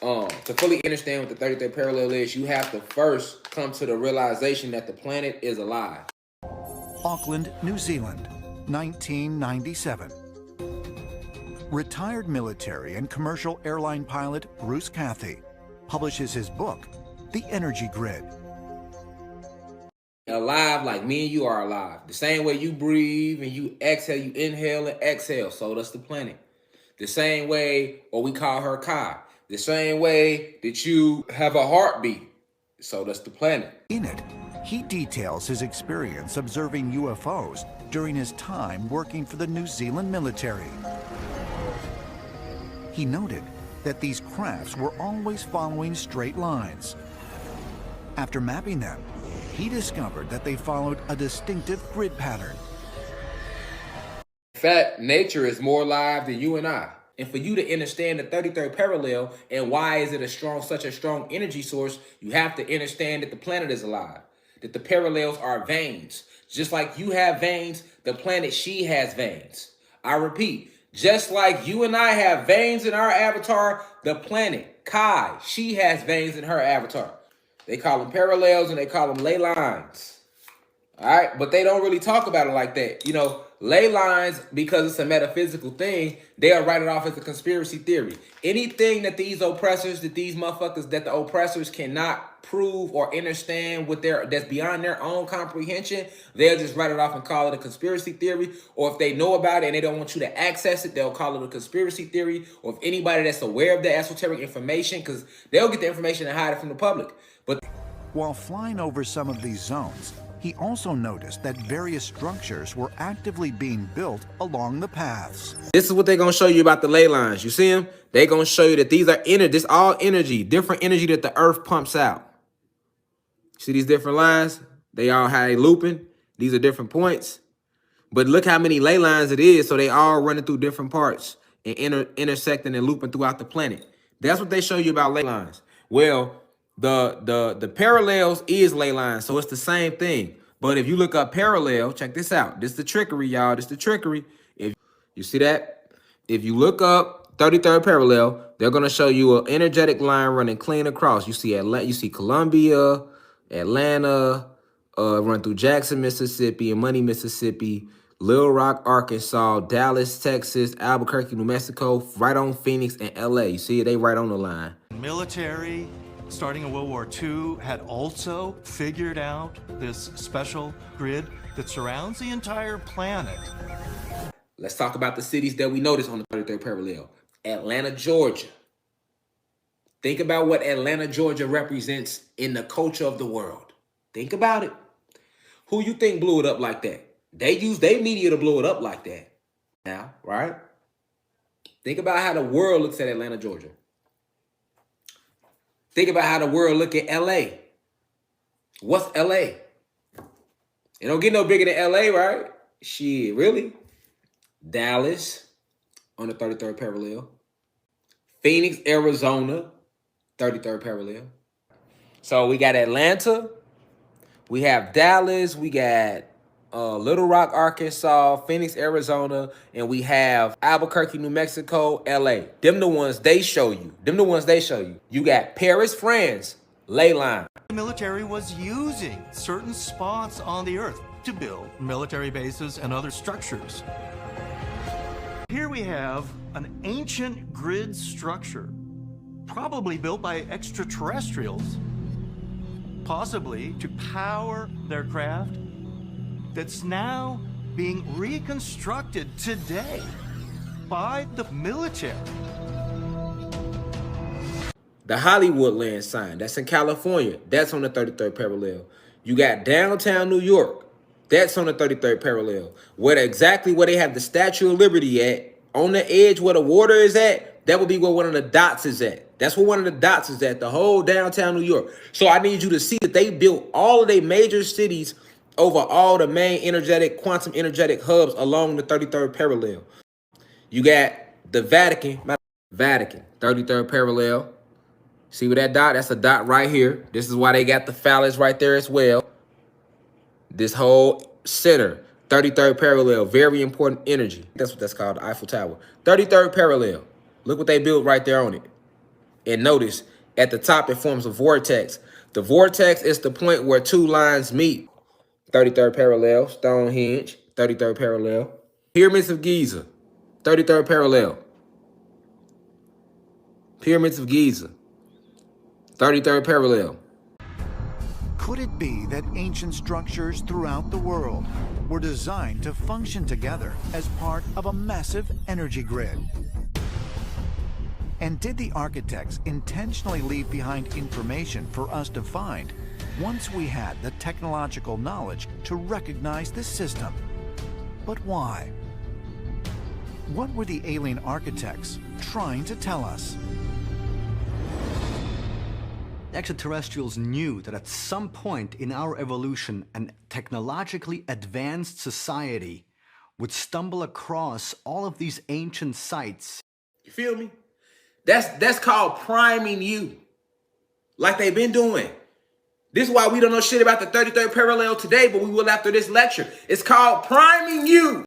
To fully understand what the 33rd parallel is, you have to first come to the realization that the planet is alive. Auckland, New Zealand, 1997. Retired military and commercial airline pilot Bruce Cathy publishes his book, The Energy Grid. Alive like me and you are alive. The same way you breathe and you exhale, you inhale and exhale. So does the planet. The same way, or we call her Kai. The same way that you have a heartbeat. So does the planet. In it, he details his experience observing UFOs during his time working for the New Zealand military. He noted that these crafts were always following straight lines. After mapping them, he discovered that they followed a distinctive grid pattern. In fact, nature is more alive than you and I. And for you to understand the 33rd parallel and why is it such a strong energy source, you have to understand that the planet is alive, that the parallels are veins. Just like you have veins, the planet she has veins. I repeat, just like you and I have veins in our avatar, the planet, Kai, she has veins in her avatar. They call them parallels and they call them ley lines. All right, but they don't really talk about it like that. You know, ley lines, because it's a metaphysical thing, they'll write it off as a conspiracy theory. Anything that these oppressors, that the oppressors cannot prove or understand that's beyond their own comprehension, they'll just write it off and call it a conspiracy theory. Or if they know about it and they don't want you to access it, they'll call it a conspiracy theory. Or if anybody that's aware of the esoteric information, because they'll get the information and hide it from the public. But while flying over some of these zones, he also noticed that various structures were actively being built along the paths. This is what they're going to show you about the ley lines. You see them? They're going to show you that these are this all energy, different energy that the earth pumps out. See these different lines? They all have a looping. These are different points. But look how many ley lines it is. So they all running through different parts and intersecting and looping throughout the planet. That's what they show you about ley lines. Well, the parallels is ley lines, so it's the same thing. But if you look up parallel, check this out. This is the trickery, y'all. This is the trickery. If you see that, if you look up 33rd parallel, they're gonna show you an energetic line running clean across. You see Atlanta, you see Columbia, Atlanta, run through Jackson, Mississippi, and Money, Mississippi, Little Rock, Arkansas, Dallas, Texas, Albuquerque, New Mexico, right on Phoenix and LA. You see it, they right on the line. Military, starting in World War II, had also figured out this special grid that surrounds the entire planet. Let's talk about the cities that we notice on the 33rd parallel. Atlanta, Georgia. Think about what Atlanta, Georgia represents in the culture of the world. Think about it. Who you think blew it up like that? They use their media to blow it up like that. Now, right? Think about how the world looks at Atlanta, Georgia. Think about how the world look at LA. What's LA? It don't get no bigger than LA, right? Shit, really? Dallas on the 33rd parallel. Phoenix, Arizona, 33rd parallel. So we got Atlanta, we have Dallas, we got Little Rock, Arkansas, Phoenix, Arizona, and we have Albuquerque, New Mexico, LA. Them the ones they show you. You got Paris, France, ley line. The military was using certain spots on the Earth to build military bases and other structures. Here we have an ancient grid structure, probably built by extraterrestrials, possibly to power their craft, that's now being reconstructed today by the military. The Hollywood land sign, that's in California. That's on the 33rd parallel. You got downtown New York. That's on the 33rd parallel. Where they have the Statue of Liberty at, on the edge where the water is at, that would be where one of the dots is at. That's where one of the dots is at, the whole downtown New York. So I need you to see that they built all of their major cities over all the main quantum energetic hubs along the 33rd parallel. You got the Vatican, 33rd parallel. See with that dot? That's a dot right here. This is why they got the phallus right there as well. This whole center, 33rd parallel, very important energy. That's what that's called, the Eiffel Tower. 33rd parallel. Look what they built right there on it. And notice at the top, it forms a vortex. The vortex is the point where two lines meet. 33rd parallel, Stonehenge, 33rd parallel. Pyramids of Giza, 33rd parallel. Pyramids of Giza, 33rd parallel. Could it be that ancient structures throughout the world were designed to function together as part of a massive energy grid? And did the architects intentionally leave behind information for us to find once we had the technological knowledge to recognize this system? But why? What were the alien architects trying to tell us? Extraterrestrials knew that at some point in our evolution, a technologically advanced society would stumble across all of these ancient sites. You feel me? That's called priming you, like they've been doing. This is why we don't know shit about the 33rd parallel today, but we will after this lecture. It's called priming you.